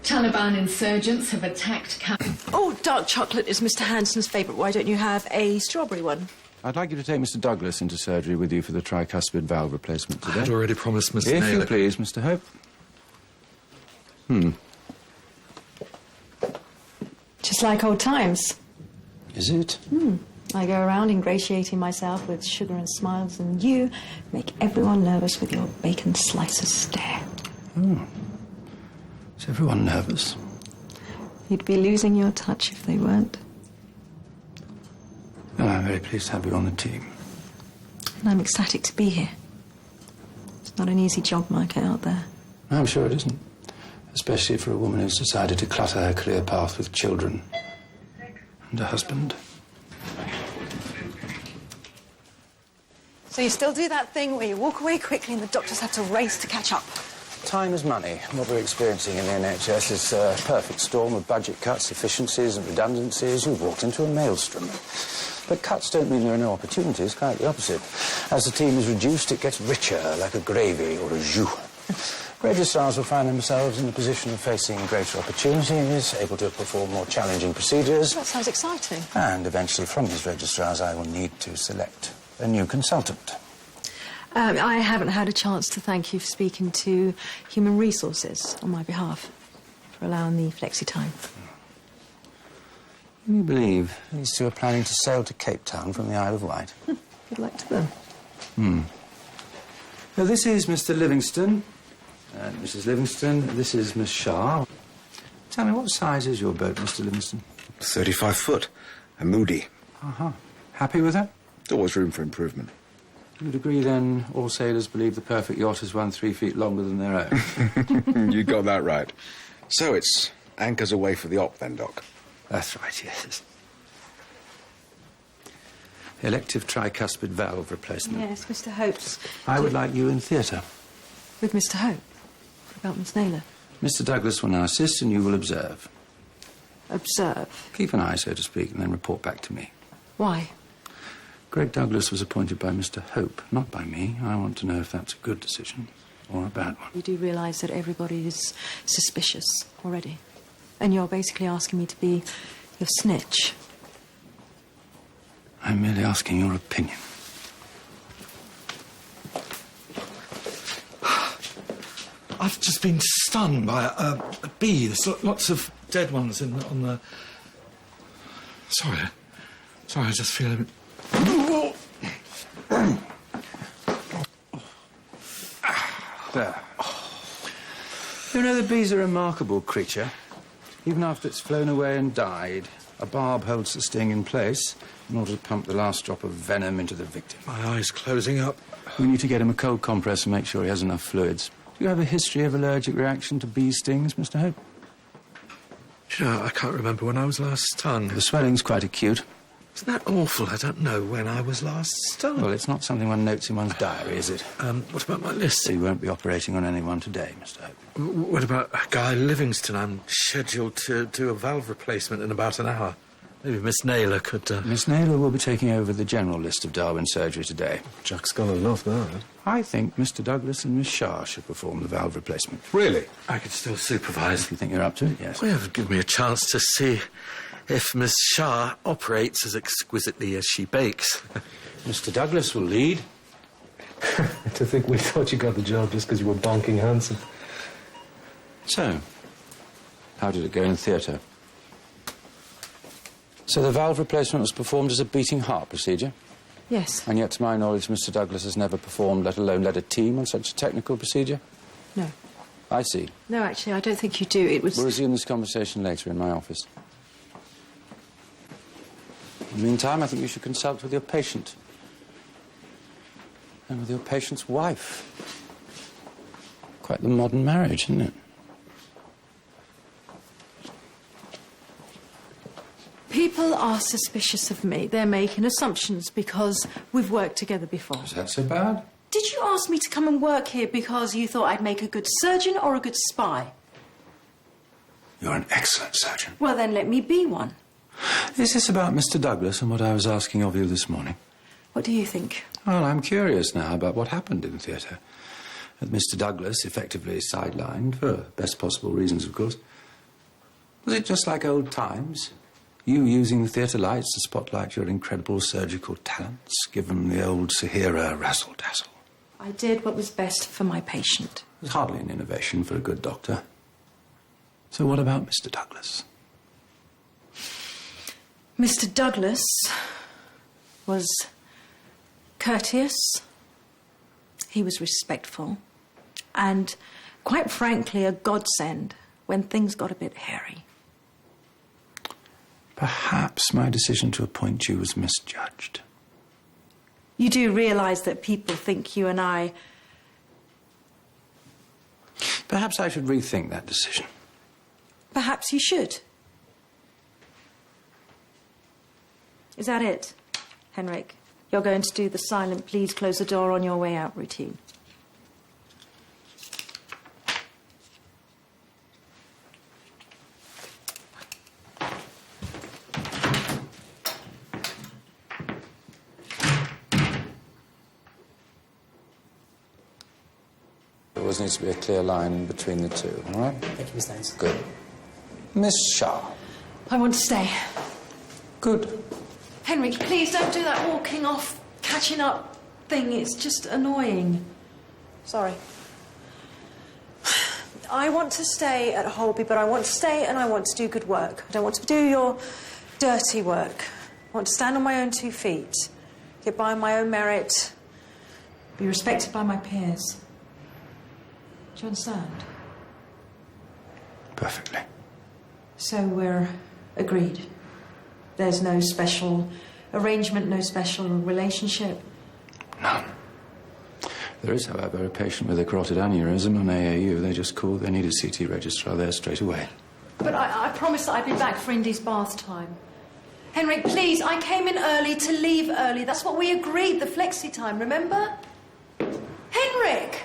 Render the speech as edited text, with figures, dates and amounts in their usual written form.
Taliban insurgents have attacked... Oh, dark chocolate is Mr. Hanssen's favourite. Why don't you have a strawberry one? I'd like you to take Mr. Douglas into surgery with you for the tricuspid valve replacement today. I had already promised Mr. If Naylor. you please, Mr. Hope. Just like old times. Is it? I go around ingratiating myself with sugar and smiles, and you make everyone nervous with your bacon slicer stare. Is everyone nervous? You'd be losing your touch if they weren't. Well, I'm very pleased to have you on the team. And I'm ecstatic to be here. It's not an easy job market out there. I'm sure it isn't. Especially for a woman who's decided to clutter her career path with children and a husband. So you still do that thing where you walk away quickly and the doctors have to race to catch up? Time is money. What we're experiencing in the NHS is a perfect storm of budget cuts, efficiencies and redundancies. We've walked into a maelstrom. But cuts don't mean there are no opportunities, quite the opposite. As the team is reduced, it gets richer, like a gravy or a jus. Registrars will find themselves in the position of facing greater opportunities, able to perform more challenging procedures. That sounds exciting. And eventually from these registrars I will need to select a new consultant. I haven't had a chance to thank you for speaking to Human Resources on my behalf, for allowing the flexi time. Can you believe these two are planning to sail to Cape Town from the Isle of Wight? Good luck to them. Now, this is Mr. Livingston. And Mrs. Livingston, this is Miss Shah. Tell me, what size is your boat, Mr. Livingston? 35 foot. A Moody. Happy with that? There's always room for improvement. You'd agree, then, all sailors believe the perfect yacht is one 3 feet longer than their own? You got that right. So it's anchors away for the op, then, Doc? That's right, yes. Elective tricuspid valve replacement. Yes, Mr. Hope's. I would like you in theatre. With Mr. Hope? What about Miss Naylor? Mr. Douglas will now assist and you will observe. Observe? Keep an eye, so to speak, and then report back to me. Why? Greg Douglas was appointed by Mr. Hope, not by me. I want to know if that's a good decision or a bad one. You do realise that everybody is suspicious already. And you're basically asking me to be your snitch. I'm merely asking your opinion. I've just been stung by a bee. There's lots of dead ones on the... Sorry, I just feel a bit... There. You know, the bee's a remarkable creature. Even after it's flown away and died, a barb holds the sting in place in order to pump the last drop of venom into the victim. My eye's closing up. We need to get him a cold compress and make sure he has enough fluids. Do you have a history of allergic reaction to bee stings, Mr. Hope? You know, I can't remember when I was last stung. The swelling's quite acute. Isn't that awful? I don't know when I was last stung. Well, it's not something one notes in one's diary, is it? What about my list? So you won't be operating on anyone today, Mr. Hope. What about Guy Livingston? I'm scheduled to do a valve replacement in about an hour. Maybe Miss Naylor could... Miss Naylor will be taking over the general list of Darwin surgery today. Jack's gonna love that. I think Mr. Douglas and Miss Shah should perform the valve replacement. Really? I could still supervise. If you think you're up to it, yes. Well, give me a chance to see if Miss Shah operates as exquisitely as she bakes. Mr. Douglas will lead. To think we thought you got the job just because you were bonking Hanssen. So, how did it go in theatre? So the valve replacement was performed as a beating heart procedure? Yes. And yet, to my knowledge, Mr. Douglas has never performed, let alone led a team on such a technical procedure? No. I see. No, actually, I don't think you do. It was... We'll resume this conversation later in my office. In the meantime, I think you should consult with your patient. And with your patient's wife. Quite the modern marriage, isn't it? People are suspicious of me. They're making assumptions because we've worked together before. Is that so bad? Did you ask me to come and work here because you thought I'd make a good surgeon or a good spy? You're an excellent surgeon. Well, then let me be one. Is this about Mr. Douglas and what I was asking of you this morning? What do you think? Well, I'm curious now about what happened in the theatre. Mr. Douglas, effectively sidelined, for best possible reasons, of course, Was it just like old times? You using the theatre lights to spotlight your incredible surgical talents, give them the old Sahara razzle-dazzle? I did what was best for my patient. It was hardly an innovation for a good doctor. So what about Mr. Douglas? Mr. Douglas was courteous, he was respectful, and, quite frankly, a godsend when things got a bit hairy. Perhaps my decision to appoint you was misjudged. You do realise that people think you and I... Perhaps I should rethink that decision. Perhaps you should. Is that it, Henrik? You're going to do the silent please close the door on your way out routine? There always needs to be a clear line between the two, all right? Thank you, Miss Haynes. Good. Miss Shah. I want to stay. Good. Henrik, please don't do that walking off, catching up thing. It's just annoying. Sorry. I want to stay at Holby, but I want to stay and I want to do good work. I don't want to do your dirty work. I want to stand on my own 2 feet, get by on my own merit, be respected by my peers. Do you understand? Perfectly. So we're agreed. There's no special arrangement, no special relationship? None. There is, however, a patient with a carotid aneurysm on AAU. They just called. They need a CT registrar there straight away. But I promised that I'd be back for Indy's bath time. Henrik, please, I came in early to leave early. That's what we agreed, the flexi time, remember? Henrik!